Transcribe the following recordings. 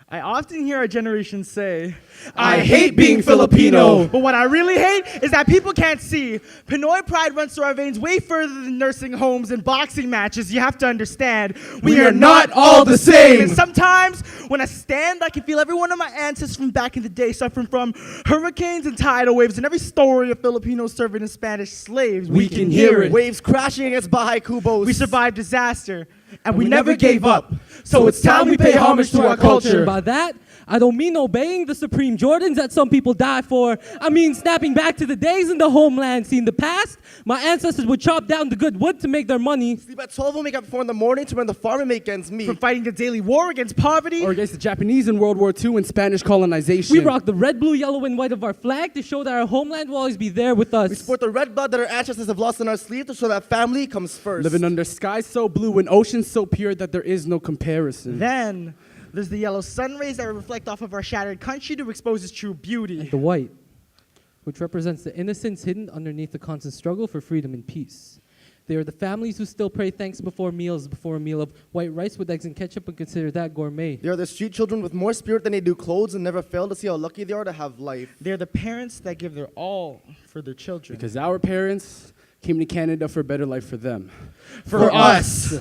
I often hear our generation say, I hate being Filipino. But what I really hate is that people can't see. Pinoy pride runs through our veins way further than nursing homes and boxing matches. You have to understand, we are not all the same. And sometimes when I stand, I can feel every one of my ancestors from back in the day suffering from hurricanes and tidal waves, and every story of Filipinos serving as Spanish slaves. We can hear it. Waves crashing against Bahay Kubos. We survived disaster, and we never gave up. So it's time we pay homage to our culture. By that, I don't mean obeying the supreme Jordans that some people die for. I mean snapping back to the days in the homeland. See, in the past, my ancestors would chop down the good wood to make their money. Sleep at 12 and wake up 4 in the morning to run the farm and make ends meet. From fighting the daily war against poverty. Or against the Japanese in World War II and Spanish colonization. We rock the red, blue, yellow, and white of our flag to show that our homeland will always be there with us. We sport the red blood that our ancestors have lost in our sleeve to show that family comes first. Living under skies so blue and oceans so pure that there is no comparison. Then there's the yellow sun rays that reflect off of our shattered country to expose its true beauty. And the white, which represents the innocence hidden underneath the constant struggle for freedom and peace. They are the families who still pray thanks before meals, before a meal of white rice with eggs and ketchup and consider that gourmet. They are the street children with more spirit than they do clothes and never fail to see how lucky they are to have life. They're the parents that give their all for their children. Because our parents came to Canada for a better life for them. For us.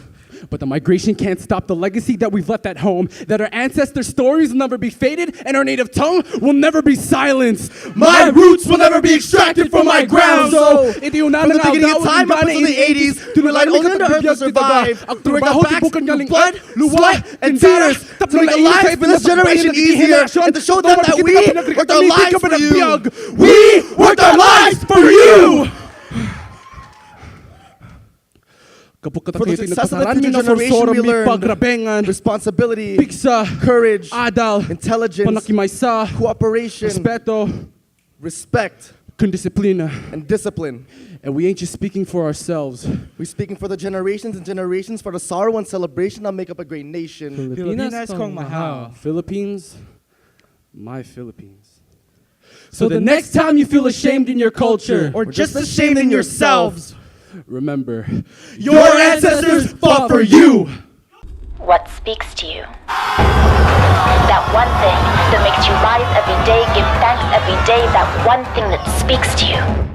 But the migration can't stop the legacy that we've left at home, that our ancestors' stories will never be faded and our native tongue will never be silenced. My roots will never be extracted from my ground. So, from the beginning of time up until the 80s, we relied only on the earth to survive. Through our backs, through blood, sweat, and tears, to make the lives for this generation easier, and to show them that we worked our lives for you. We worked our lives for you! For the success of the future generation, we learned responsibility, courage, intelligence, cooperation, respect, and discipline. And we ain't just speaking for ourselves. We're speaking for the generations and generations, for the sorrow and celebration that make up a great nation. Pilipinas kong mahal. Philippines, my Philippines. So the next time you feel ashamed in your culture, or just ashamed in yourselves, remember, your ancestors fought for you. What speaks to you? That one thing that makes you rise every day, give thanks every day, that one thing that speaks to you.